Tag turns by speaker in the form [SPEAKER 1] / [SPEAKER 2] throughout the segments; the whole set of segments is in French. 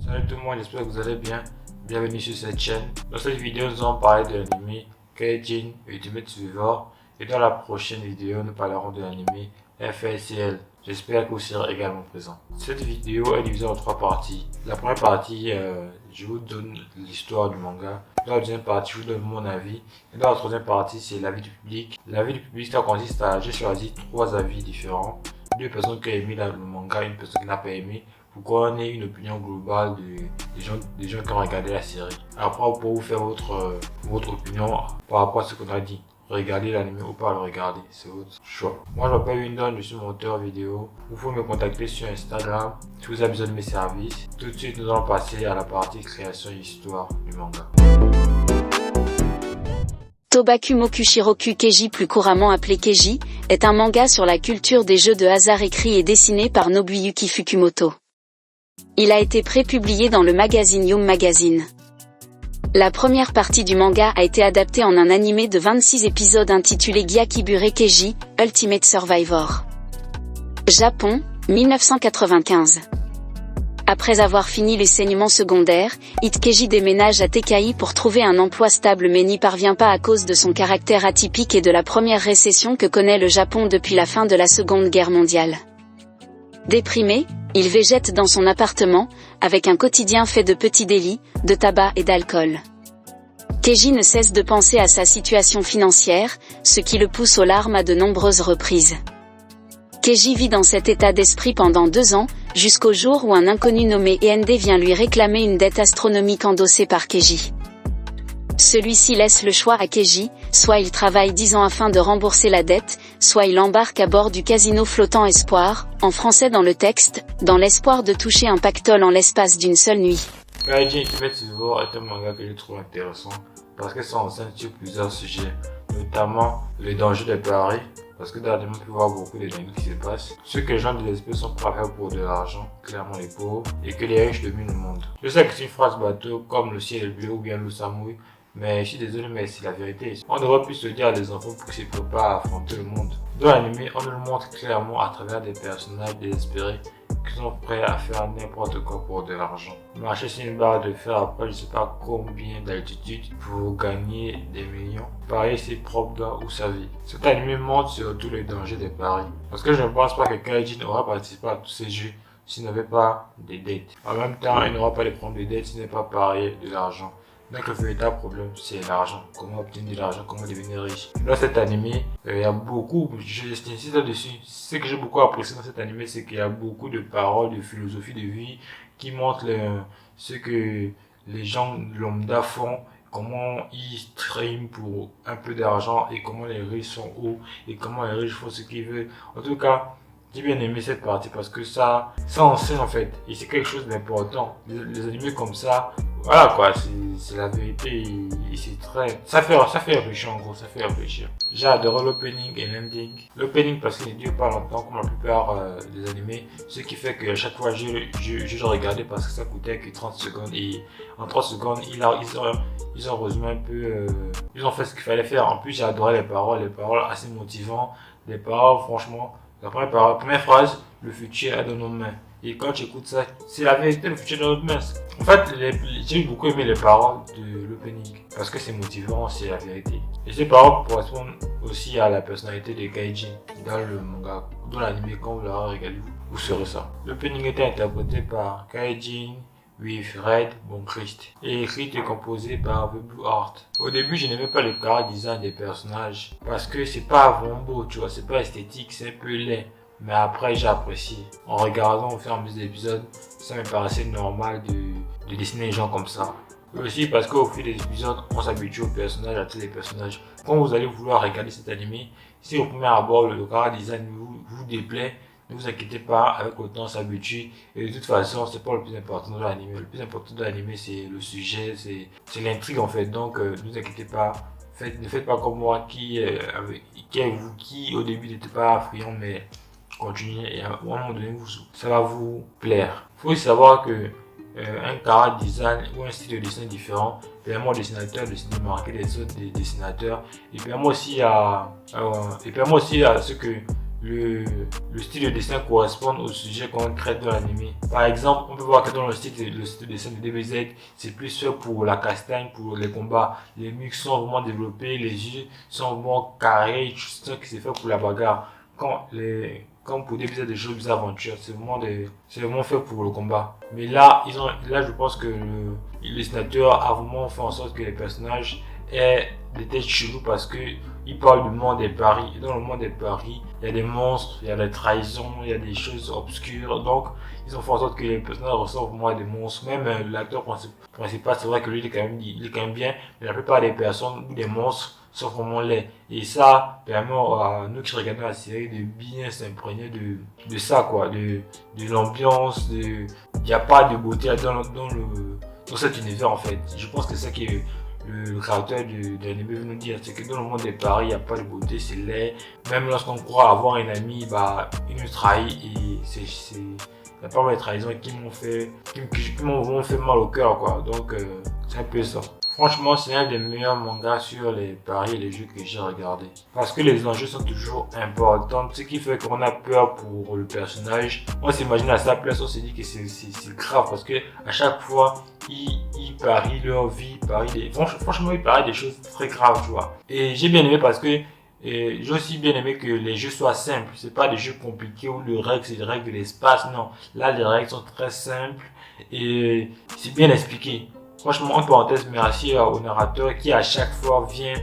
[SPEAKER 1] Salut tout le monde, j'espère que vous allez bien. Bienvenue sur cette chaîne. Dans cette vidéo, nous allons parler de l'anime Gaijin Ultimate Survivor. Et dans la prochaine vidéo, nous parlerons de l'anime FLCL. J'espère que vous serez également présent. Cette vidéo est divisée en 3 parties. La première partie, je vous donne l'histoire du manga. Dans la deuxième partie, je vous donne mon avis. Et dans la troisième partie, c'est l'avis du public. L'avis du public, ça consiste à, j'ai choisi 3 avis différents. 2 personnes qui ont aimé le manga, une personne qui n'a pas aimé. Pour qu'on ait une opinion globale des gens qui ont regardé la série. Après, pour vous faire votre opinion par rapport à ce qu'on a dit. Regardez l'anime ou pas le regarder, c'est votre choix. Moi, je m'appelle Windon, je suis monteur vidéo. Vous pouvez me contacter sur Instagram si vous avez besoin de mes services. Tout de suite, nous allons passer à la partie création et histoire du manga.
[SPEAKER 2] Tobakumoku Shiroku Keiji, plus couramment appelé Keiji, est un manga sur la culture des jeux de hasard écrit et dessiné par Nobuyuki Fukumoto. Il a été prépublié dans le magazine Young Magazine. La première partie du manga a été adaptée en un animé de 26 épisodes intitulé Gyakibure Keiji, Ultimate Survivor. Japon, 1995. Après avoir fini l'enseignement secondaire, Keiji déménage à Tekai pour trouver un emploi stable mais n'y parvient pas à cause de son caractère atypique et de la première récession que connaît le Japon depuis la fin de la Seconde Guerre mondiale. Déprimé, il végète dans son appartement, avec un quotidien fait de petits délits, de tabac et d'alcool. Keiji ne cesse de penser à sa situation financière, ce qui le pousse aux larmes à de nombreuses reprises. Keiji vit dans cet état d'esprit pendant 2 ans, jusqu'au jour où un inconnu nommé Ende vient lui réclamer une dette astronomique endossée par Keiji. Celui-ci laisse le choix à Keiji, soit il travaille 10 ans afin de rembourser la dette, soit il embarque à bord du casino flottant Espoir, en français dans le texte, dans l'espoir de toucher un pactole en l'espace d'une seule nuit.
[SPEAKER 1] Gaijin Ultimate Survivor est un manga que je trouve intéressant parce que ça enseigne sur plusieurs sujets, notamment les dangers des paris, parce que dernièrement on peut voir beaucoup de dingueries qui se passent. Ce que les gens désespérés sont prêts à faire pour de l'argent, clairement les pauvres, et que les riches dominent le monde. Je sais que c'est une phrase bateau comme le ciel est bleu ou bien le samouille, mais je suis désolé, mais c'est la vérité. On devrait plus se dire à des enfants pour qu'ils se préparent à affronter le monde. Dans l'anime, on nous le montre clairement à travers des personnages désespérés qui sont prêts à faire n'importe quoi pour de l'argent. Marcher sur une barre de fer après je sais pas combien d'altitude pour gagner des millions. Parier ses propres doigts ou sa vie. Cet anime montre surtout les dangers des paris. Parce que je ne pense pas que Gaijin aura participé à tous ces jeux s'il n'avait pas des dettes. En même temps, il n'aura pas les problèmes de dettes s'il n'est pas parié de l'argent. Donc le véritable problème, c'est l'argent. Comment obtenir de l'argent, comment devenir riche. Dans cet animé, il y a beaucoup, j'insiste là-dessus. Ce que j'ai beaucoup apprécié dans cet animé, c'est qu'il y a beaucoup de paroles, de philosophie de vie qui montrent ce que les gens lambda font, comment ils streament pour un peu d'argent et comment les riches sont hauts et comment les riches font ce qu'ils veulent. En tout cas, j'ai bien aimé cette partie parce que ça enseigne en fait et c'est quelque chose d'important. Les animés comme ça, voilà quoi, c'est la vérité et c'est très, ça fait réfléchir en gros, ça fait réfléchir. J'ai adoré l'opening et l'ending. L'opening parce qu'il ne dure pas longtemps comme la plupart des animés, ce qui fait que à chaque fois je le regardais parce que ça coûtait que 30 secondes et en 30 secondes ils ont résumé un peu, ils ont fait ce qu'il fallait faire. En plus j'ai adoré les paroles assez motivantes, les paroles franchement. La première phrase, le futur est dans nos mains. Et quand tu écoutes ça, c'est la vérité, le futur est dans nos mains. En fait, j'ai beaucoup aimé les paroles de l'opening. Parce que c'est motivant, c'est la vérité. Et ces paroles correspondent aussi à la personnalité de Gaijin dans le manga, dans l'anime. Quand vous l'aurez regardé, vous saurez ça. L'opening était interprété par Gaijin with Red Bonkrist et écrit et composé par The Blue Art. Au début, je n'aimais pas le chara design des personnages parce que c'est pas vraiment beau, tu vois, c'est pas esthétique, c'est un peu laid. Mais après, j'ai apprécié. En regardant au fur et à mesure des épisodes, ça me paraissait normal de dessiner les gens comme ça. Et aussi parce qu'au fil des épisodes, on s'habitue aux personnages, à tous les personnages. Quand vous allez vouloir regarder cet animé, si au premier abord le chara design vous déplaît, ne vous inquiétez pas, avec le temps on s'habitue. Et de toute façon, c'est pas le plus important de l'anime. Le plus important de l'anime, c'est le sujet, c'est l'intrigue en fait. Donc, ne vous inquiétez pas. Ne faites pas comme moi qui au début n'était pas friand, mais continuez et à un moment donné, ça va vous plaire. Il faut savoir que un chara design ou un style de dessin différent permet au dessinateur de se démarquer des autres dessinateurs et permet aussi à ce que le style de dessin corresponde au sujet qu'on traite dans l'anime. Par exemple, on peut voir que dans le style de dessin de DBZ, c'est plus fait pour la castagne, pour les combats. Les muscles sont vraiment développés, les yeux sont vraiment carrés, tu sens que c'est fait pour la bagarre. Comme pour DBZ, des jeux d'aventure, c'est vraiment fait pour le combat. Mais là, je pense que le dessinateur a vraiment fait en sorte que les personnages aient des têtes cheloues parce que il parle du monde des paris. Et dans le monde des paris, il y a des monstres, il y a des trahisons, il y a des choses obscures. Donc, ils ont fait en sorte que les personnages ressemblent vraiment à des monstres. Même l'acteur principal, c'est vrai que lui, il est quand même bien. Mais la plupart des personnes ou des monstres sont vraiment laids. Et ça permet à nous qui regardons la série de bien s'imprégner de ça, quoi. De l'ambiance, il n'y a pas de beauté dans cet univers, en fait. Je pense que c'est ça qui est le caractère de l'anime veut nous dire, c'est que dans le monde des paris, il n'y a pas de beauté, c'est laid. Même lorsqu'on croit avoir un ami, il nous trahit et il y a pas mal de trahisons qui m'ont vraiment fait mal au cœur, quoi. Donc, c'est un peu ça. Franchement, c'est un des meilleurs mangas sur les paris et les jeux que j'ai regardé. Parce que les enjeux sont toujours importants, ce qui fait qu'on a peur pour le personnage. On s'imagine à sa place, on se dit que c'est grave parce que à chaque fois, ils parient leur vie, franchement, ils parient des choses très graves, tu vois. Et j'ai bien aimé parce que j'ai aussi bien aimé que les jeux soient simples. C'est pas des jeux compliqués où les règles, c'est des règles de l'espace, non. Là, les règles sont très simples et c'est bien expliqué. Franchement, en parenthèse, merci au narrateur qui à chaque fois vient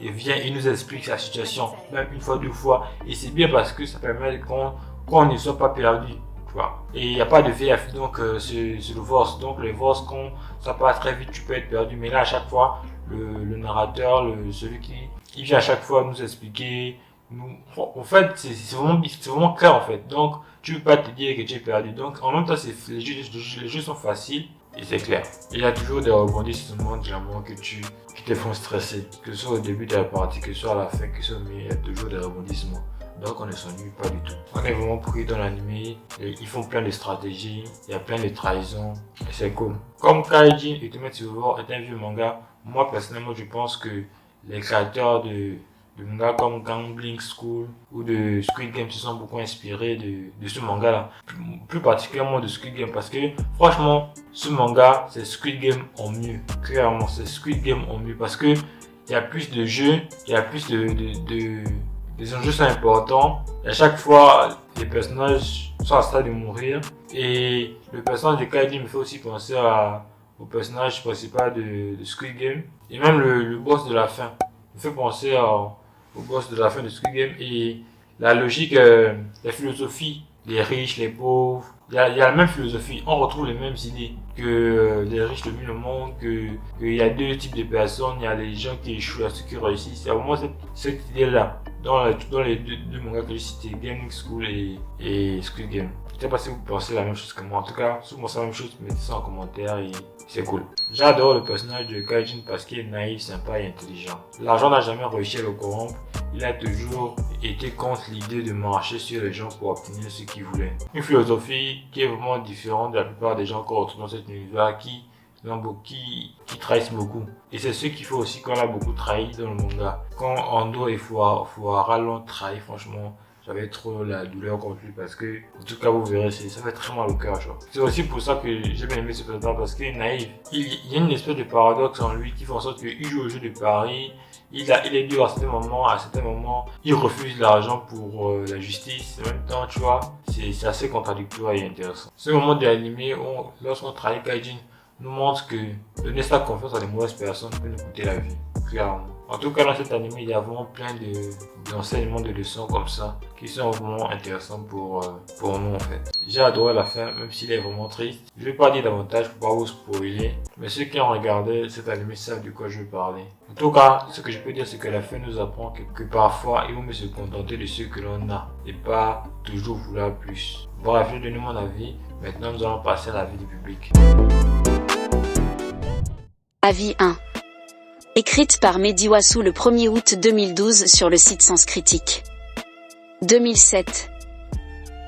[SPEAKER 1] et nous explique sa situation, même une fois, deux fois. Et c'est bien parce que ça permet qu'on ne soit pas perdu, tu vois. Et il n'y a pas de VF, donc c'est le Vorse. Donc le Vorse, quand ça passe très vite, tu peux être perdu. Mais là, à chaque fois, le narrateur, celui qui il vient à chaque fois nous expliquer. En fait, c'est vraiment clair, en fait. Donc, tu ne peux pas te dire que tu es perdu. Donc, en même temps, les jeux sont faciles. Et c'est clair. Il y a toujours des rebondissements de l'amour qui te font stresser. Que ce soit au début de la partie, que ce soit à la fin, que ce soit au milieu, il y a toujours des rebondissements. Donc on ne s'ennuie pas du tout. On est vraiment pris dans l'anime. Ils font plein de stratégies. Il y a plein de trahisons. Et c'est cool. Comme Kaijin Ultimate Silver est un vieux manga, moi personnellement je pense que les créateurs de mangas comme Gambling School ou de Squid Game se sont beaucoup inspirés de ce manga là, plus particulièrement de Squid Game parce que franchement ce manga c'est Squid Game en mieux, clairement c'est Squid Game en mieux parce que il y a plus de jeux, il y a plus les enjeux sont importants et à chaque fois les personnages sont à stade de mourir et le personnage de Kaiji me fait aussi penser au personnage principal de Squid Game et même le boss de la fin me fait penser au boss de la fin de Squid Game et la logique, la philosophie, les riches, les pauvres, il y a la même philosophie, on retrouve les mêmes idées que les riches dominent le monde, qu'il y a deux types de personnes, il y a les gens qui échouent et ceux qui réussissent, il y a vraiment cette idée-là dans les deux mangas que j'ai cités, Gaming School et Squid Game. Je ne sais pas si vous pensez la même chose que moi, en tout cas, si vous pensez la même chose, mettez ça en commentaire et c'est cool. J'adore le personnage de Kaijin parce qu'il est naïf, sympa et intelligent. L'argent n'a jamais réussi à le corrompre. Il a toujours été contre l'idée de marcher sur les gens pour obtenir ce qu'il voulait. Une philosophie qui est vraiment différente de la plupart des gens qu'on retrouve dans cet univers qui trahissent beaucoup. Et c'est ce qui fait aussi qu'on a beaucoup trahi dans le manga. Quand Ando et Fuara l'ont trahi, franchement, j'avais trop la douleur contre lui parce que, en tout cas, vous verrez, ça fait très mal au cœur, genre. C'est aussi pour ça que j'ai bien aimé ce personnage parce qu'il est naïf. Il y a une espèce de paradoxe en lui qui fait en sorte qu'il joue au jeu de paris. Il est dur à certains moments, il refuse l'argent pour la justice. En même temps, tu vois, c'est assez contradictoire et intéressant. Ce moment de l'anime où, lorsqu'on trahit Kaijin, nous montre que donner sa confiance à des mauvaises personnes peut nous coûter la vie, clairement. En tout cas, dans cet anime, il y a vraiment plein d'enseignements, de leçons comme ça qui sont vraiment intéressants pour nous en fait. J'ai adoré la fin, même s'il est vraiment triste. Je vais pas dire davantage pour pas vous spoiler, mais ceux qui ont regardé cet anime savent de quoi je veux parler. En tout cas, ce que je peux dire, c'est que la fin nous apprend que parfois, il vaut mieux se contenter de ce que l'on a et pas toujours vouloir plus. Bref, j'ai donné mon avis. Maintenant, nous allons passer à l'avis du public.
[SPEAKER 2] Avis 1. Écrite par Mehdi Wassou le 1er août 2012 sur le site Sens Critique. 2007.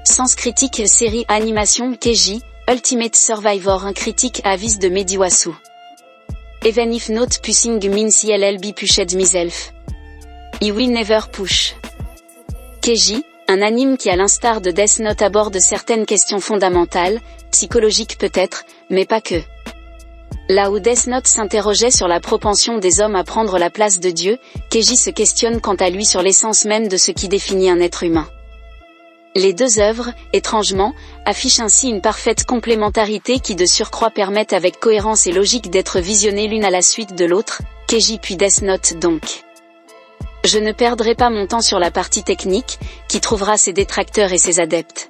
[SPEAKER 2] Sens Critique série animation Keiji, Ultimate Survivor. Un critique avis de Mehdi Wassou. Even if not pushing means he'll be pushed myself. He will never push. Keiji, Un anime qui à l'instar de Death Note aborde certaines questions fondamentales, psychologiques peut-être, mais pas que. Là où Death Note s'interrogeait sur la propension des hommes à prendre la place de Dieu, Keiji se questionne quant à lui sur l'essence même de ce qui définit un être humain. Les deux œuvres, étrangement, affichent ainsi une parfaite complémentarité qui de surcroît permettent avec cohérence et logique d'être visionnées l'une à la suite de l'autre, Keiji puis Death Note donc. Je ne perdrai pas mon temps sur la partie technique, qui trouvera ses détracteurs et ses adeptes.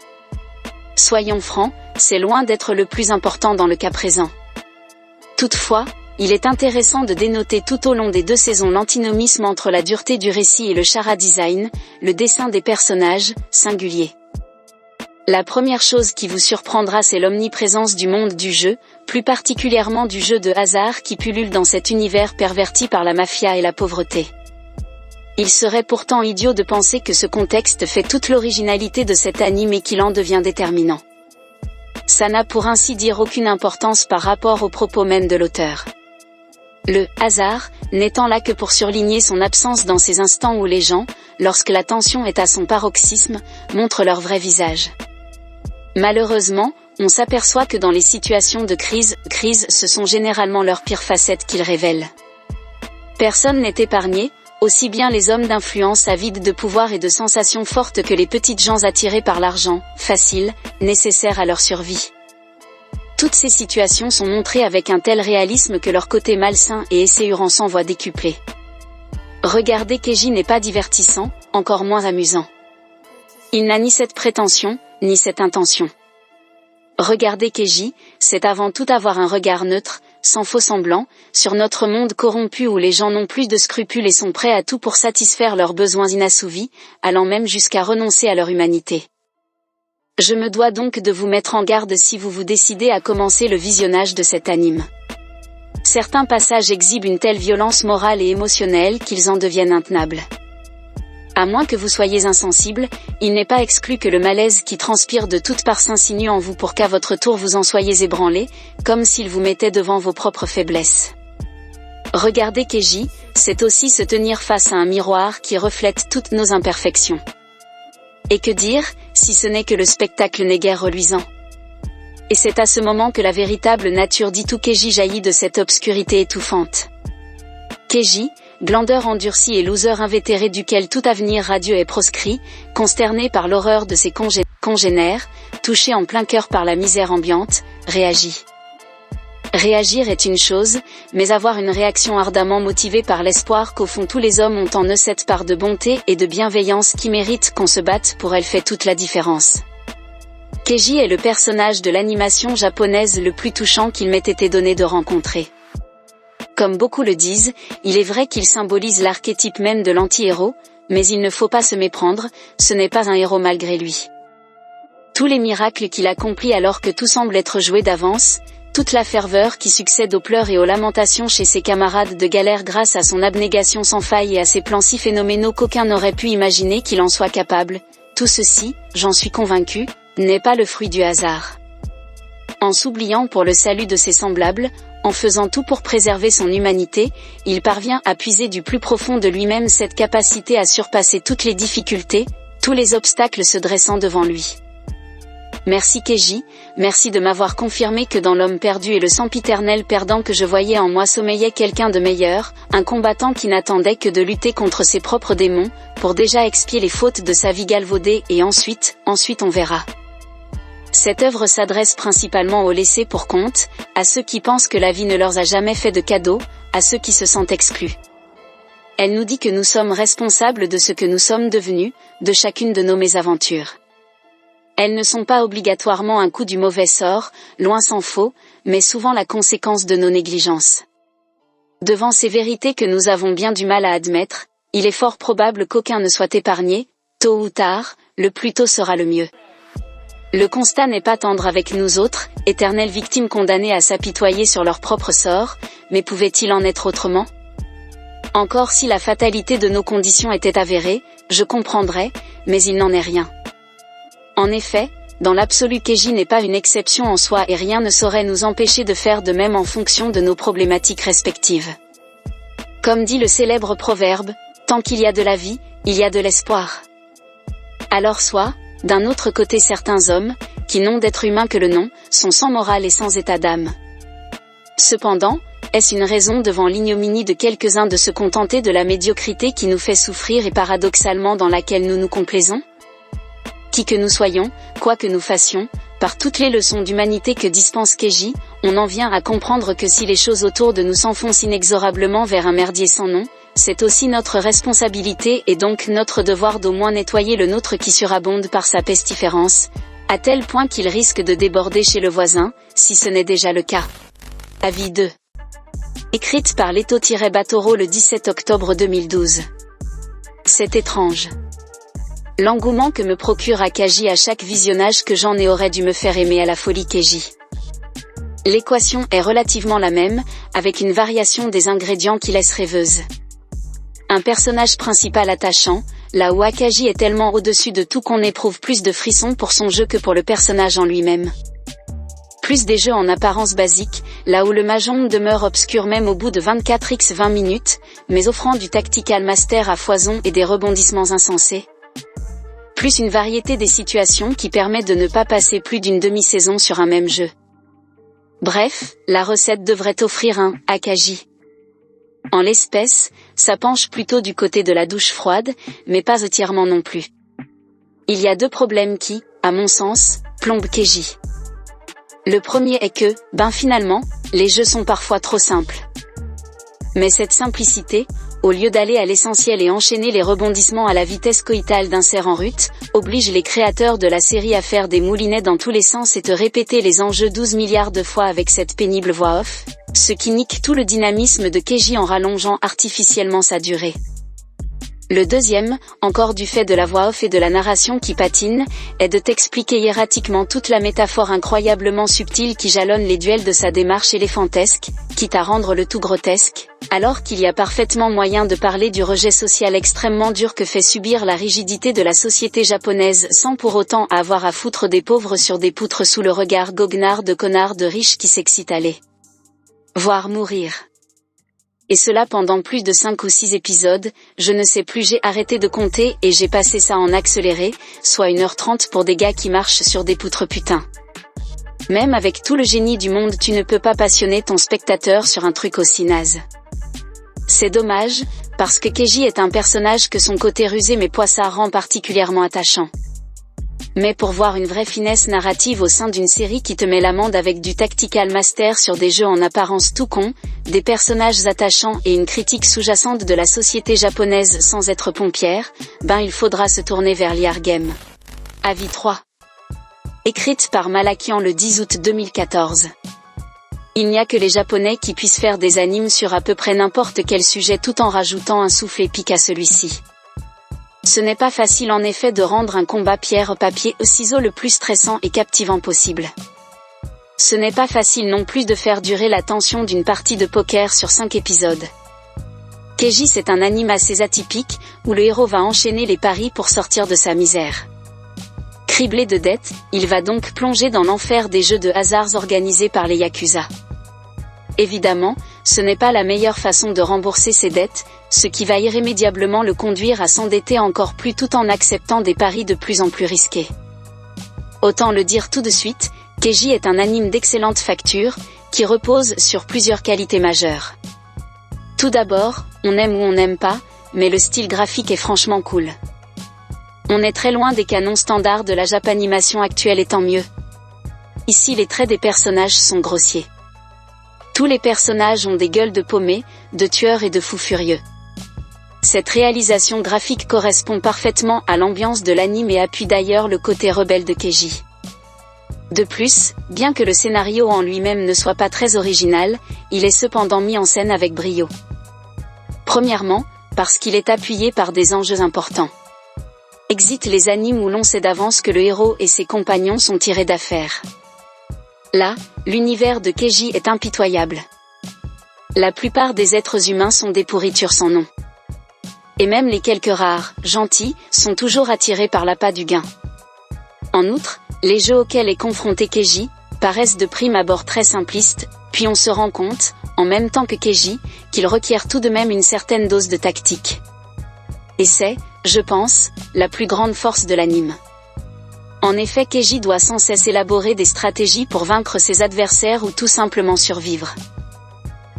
[SPEAKER 2] Soyons francs, c'est loin d'être le plus important dans le cas présent. Toutefois, il est intéressant de dénoter tout au long des deux saisons l'antinomisme entre la dureté du récit et le chara design, le dessin des personnages, singulier. La première chose qui vous surprendra c'est l'omniprésence du monde du jeu, plus particulièrement du jeu de hasard qui pullule dans cet univers perverti par la mafia et la pauvreté. Il serait pourtant idiot de penser que ce contexte fait toute l'originalité de cet anime et qu'il en devient déterminant. Ça n'a pour ainsi dire aucune importance par rapport aux propos même de l'auteur. Le « hasard » n'étant là que pour surligner son absence dans ces instants où les gens, lorsque la tension est à son paroxysme, montrent leur vrai visage. Malheureusement, on s'aperçoit que dans les situations de crise, ce sont généralement leurs pires facettes qu'ils révèlent. Personne n'est épargné, aussi bien les hommes d'influence avides de pouvoir et de sensations fortes que les petites gens attirés par l'argent, facile, nécessaire à leur survie. Toutes ces situations sont montrées avec un tel réalisme que leur côté malsain et esséurant s'en voit décuplé. Regarder Keiji n'est pas divertissant, encore moins amusant. Il n'a ni cette prétention, ni cette intention. Regarder Keiji, c'est avant tout avoir un regard neutre, sans faux semblant, sur notre monde corrompu où les gens n'ont plus de scrupules et sont prêts à tout pour satisfaire leurs besoins inassouvis, allant même jusqu'à renoncer à leur humanité. Je me dois donc de vous mettre en garde si vous vous décidez à commencer le visionnage de cet anime. Certains passages exhibent une telle violence morale et émotionnelle qu'ils en deviennent intenables. À moins que vous soyez insensible, il n'est pas exclu que le malaise qui transpire de toutes parts s'insinue en vous pour qu'à votre tour vous en soyez ébranlé, comme s'il vous mettait devant vos propres faiblesses. Regarder Keiji, c'est aussi se tenir face à un miroir qui reflète toutes nos imperfections. Et que dire, si ce n'est que le spectacle n'est guère reluisant. Et c'est à ce moment que la véritable nature d'Itou Keiji jaillit de cette obscurité étouffante. Keiji, glandeur endurci et loser invétéré duquel tout avenir radieux est proscrit, consterné par l'horreur de ses congénères, touché en plein cœur par la misère ambiante, réagit. Réagir est une chose, mais avoir une réaction ardemment motivée par l'espoir qu'au fond tous les hommes ont en eux cette part de bonté et de bienveillance qui mérite qu'on se batte pour elle fait toute la différence. Keiji est le personnage de l'animation japonaise le plus touchant qu'il m'ait été donné de rencontrer. Comme beaucoup le disent, il est vrai qu'il symbolise l'archétype même de l'anti-héros, mais il ne faut pas se méprendre, ce n'est pas un héros malgré lui. Tous les miracles qu'il accomplit alors que tout semble être joué d'avance, toute la ferveur qui succède aux pleurs et aux lamentations chez ses camarades de galère grâce à son abnégation sans faille et à ses plans si phénoménaux qu'aucun n'aurait pu imaginer qu'il en soit capable, tout ceci, j'en suis convaincu, n'est pas le fruit du hasard. En s'oubliant pour le salut de ses semblables, en faisant tout pour préserver son humanité, il parvient à puiser du plus profond de lui-même cette capacité à surpasser toutes les difficultés, tous les obstacles se dressant devant lui. Merci Keiji, merci de m'avoir confirmé que dans l'homme perdu et le sempiternel perdant que je voyais en moi sommeillait quelqu'un de meilleur, un combattant qui n'attendait que de lutter contre ses propres démons, pour déjà expier les fautes de sa vie galvaudée et ensuite on verra. Cette œuvre s'adresse principalement aux laissés pour compte, à ceux qui pensent que la vie ne leur a jamais fait de cadeau, à ceux qui se sentent exclus. Elle nous dit que nous sommes responsables de ce que nous sommes devenus, de chacune de nos mésaventures. Elles ne sont pas obligatoirement un coup du mauvais sort, loin s'en faut, mais souvent la conséquence de nos négligences. Devant ces vérités que nous avons bien du mal à admettre, il est fort probable qu'aucun ne soit épargné, tôt ou tard, le plus tôt sera le mieux. Le constat n'est pas tendre avec nous autres, éternelles victimes condamnées à s'apitoyer sur leur propre sort, mais pouvait-il en être autrement ? Encore si la fatalité de nos conditions était avérée, je comprendrais, mais il n'en est rien. En effet, dans l'absolu Keiji n'est pas une exception en soi et rien ne saurait nous empêcher de faire de même en fonction de nos problématiques respectives. Comme dit le célèbre proverbe, tant qu'il y a de la vie, il y a de l'espoir. Alors soit, d'un autre côté certains hommes, qui n'ont d'être humains que le nom, sont sans morale et sans état d'âme. Cependant, est-ce une raison devant l'ignominie de quelques-uns de se contenter de la médiocrité qui nous fait souffrir et paradoxalement dans laquelle nous nous complaisons ? Qui que nous soyons, quoi que nous fassions, par toutes les leçons d'humanité que dispense Keiji, on en vient à comprendre que si les choses autour de nous s'enfoncent inexorablement vers un merdier sans nom, c'est aussi notre responsabilité et donc notre devoir d'au moins nettoyer le nôtre qui surabonde par sa pestiférence, à tel point qu'il risque de déborder chez le voisin, si ce n'est déjà le cas. Avis 2. Écrite par Leto-Batoro le 17 octobre 2012. C'est étrange. L'engouement que me procure Akagi à chaque visionnage que j'en ai aurait dû me faire aimer à la folie Keiji. L'équation est relativement la même, avec une variation des ingrédients qui laisse rêveuse. Un personnage principal attachant, là où Akagi est tellement au-dessus de tout qu'on éprouve plus de frissons pour son jeu que pour le personnage en lui-même. Plus des jeux en apparence basiques, là où le mahjong demeure obscur même au bout de 24x 20 minutes, mais offrant du tactical master à foison et des rebondissements insensés. Plus une variété des situations qui permet de ne pas passer plus d'une demi-saison sur un même jeu. Bref, la recette devrait offrir un « Akagi ». En l'espèce, ça penche plutôt du côté de la douche froide, mais pas entièrement non plus. Il y a deux problèmes qui, à mon sens, plombent Keiji. Le premier est que, finalement, les jeux sont parfois trop simples. Mais cette simplicité, au lieu d'aller à l'essentiel et enchaîner les rebondissements à la vitesse coïtale d'un cerf en rut, oblige les créateurs de la série à faire des moulinets dans tous les sens et te répéter les enjeux 12 milliards de fois avec cette pénible voix off, ce qui nique tout le dynamisme de Keiji en rallongeant artificiellement sa durée. Le deuxième, encore du fait de la voix off et de la narration qui patine, est de t'expliquer hiératiquement toute la métaphore incroyablement subtile qui jalonne les duels de sa démarche éléphantesque, quitte à rendre le tout grotesque, alors qu'il y a parfaitement moyen de parler du rejet social extrêmement dur que fait subir la rigidité de la société japonaise sans pour autant avoir à foutre des pauvres sur des poutres sous le regard goguenard de connards de riches qui s'excitent à les voir mourir. Et cela pendant plus de 5 ou 6 épisodes, je ne sais plus, j'ai arrêté de compter et j'ai passé ça en accéléré, soit 1h30 pour des gars qui marchent sur des poutres putain. Même avec tout le génie du monde tu ne peux pas passionner ton spectateur sur un truc aussi naze. C'est dommage, parce que Keiji est un personnage que son côté rusé mais poissard rend particulièrement attachant. Mais pour voir une vraie finesse narrative au sein d'une série qui te met l'amende avec du tactical master sur des jeux en apparence tout con, des personnages attachants et une critique sous-jacente de la société japonaise sans être pompière, il faudra se tourner vers l'IR Game. Avis 3. Écrite par Malakian le 10 août 2014. Il n'y a que les Japonais qui puissent faire des animes sur à peu près n'importe quel sujet tout en rajoutant un souffle épique à celui-ci. Ce n'est pas facile en effet de rendre un combat pierre-papier-ciseaux le plus stressant et captivant possible. Ce n'est pas facile non plus de faire durer la tension d'une partie de poker sur 5 épisodes. Keiji c'est un anime assez atypique, où le héros va enchaîner les paris pour sortir de sa misère. Criblé de dettes, il va donc plonger dans l'enfer des jeux de hasard organisés par les Yakuza. Évidemment, ce n'est pas la meilleure façon de rembourser ses dettes, ce qui va irrémédiablement le conduire à s'endetter encore plus tout en acceptant des paris de plus en plus risqués. Autant le dire tout de suite, Keiji est un anime d'excellente facture, qui repose sur plusieurs qualités majeures. Tout d'abord, on aime ou on n'aime pas, mais le style graphique est franchement cool. On est très loin des canons standards de la japanimation actuelle et tant mieux. Ici les traits des personnages sont grossiers. Tous les personnages ont des gueules de paumés, de tueurs et de fous furieux. Cette réalisation graphique correspond parfaitement à l'ambiance de l'anime et appuie d'ailleurs le côté rebelle de Keiji. De plus, bien que le scénario en lui-même ne soit pas très original, il est cependant mis en scène avec brio. Premièrement, parce qu'il est appuyé par des enjeux importants. Exit les animes où l'on sait d'avance que le héros et ses compagnons sont tirés d'affaire. Là, l'univers de Keiji est impitoyable. La plupart des êtres humains sont des pourritures sans nom. Et même les quelques rares, gentils, sont toujours attirés par l'appât du gain. En outre, les jeux auxquels est confronté Keiji, paraissent de prime abord très simplistes, puis on se rend compte, en même temps que Keiji, qu'ils requièrent tout de même une certaine dose de tactique. Et c'est, je pense, la plus grande force de l'anime. En effet, Keiji doit sans cesse élaborer des stratégies pour vaincre ses adversaires ou tout simplement survivre.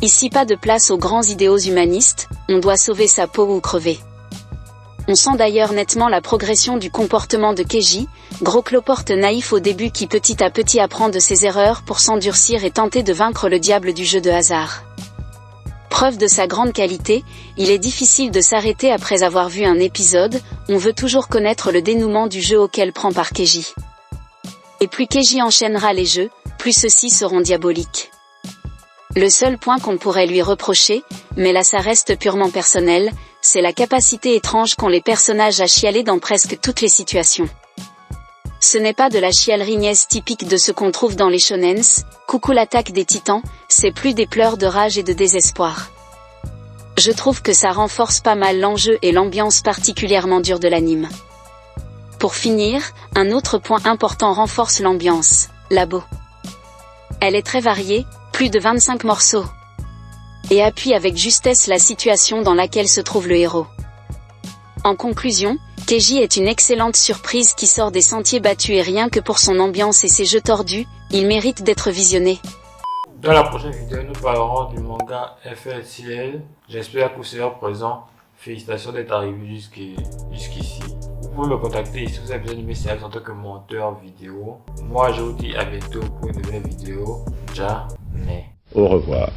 [SPEAKER 2] Ici pas de place aux grands idéaux humanistes, on doit sauver sa peau ou crever. On sent d'ailleurs nettement la progression du comportement de Keiji, gros cloporte naïf au début qui petit à petit apprend de ses erreurs pour s'endurcir et tenter de vaincre le diable du jeu de hasard. Preuve de sa grande qualité, il est difficile de s'arrêter après avoir vu un épisode, on veut toujours connaître le dénouement du jeu auquel prend part Keiji. Et plus Keiji enchaînera les jeux, plus ceux-ci seront diaboliques. Le seul point qu'on pourrait lui reprocher, mais là ça reste purement personnel, c'est la capacité étrange qu'ont les personnages à chialer dans presque toutes les situations. Ce n'est pas de la chialerie niaise typique de ce qu'on trouve dans les shonens, coucou l'attaque des titans, c'est plus des pleurs de rage et de désespoir. Je trouve que ça renforce pas mal l'enjeu et l'ambiance particulièrement dure de l'anime. Pour finir, un autre point important renforce l'ambiance, Labo. Elle est très variée, plus de 25 morceaux. Et appuie avec justesse la situation dans laquelle se trouve le héros. En conclusion, Keiji est une excellente surprise qui sort des sentiers battus et rien que pour son ambiance et ses jeux tordus, il mérite d'être visionné.
[SPEAKER 1] Dans la prochaine vidéo, nous parlerons du manga FLCL. J'espère que vous serez présent. Félicitations d'être arrivé jusqu'ici. Vous pouvez me contacter si vous avez besoin de mes services en tant que monteur vidéo. Moi, je vous dis à bientôt pour une nouvelle vidéo. Ciao.
[SPEAKER 3] Au revoir.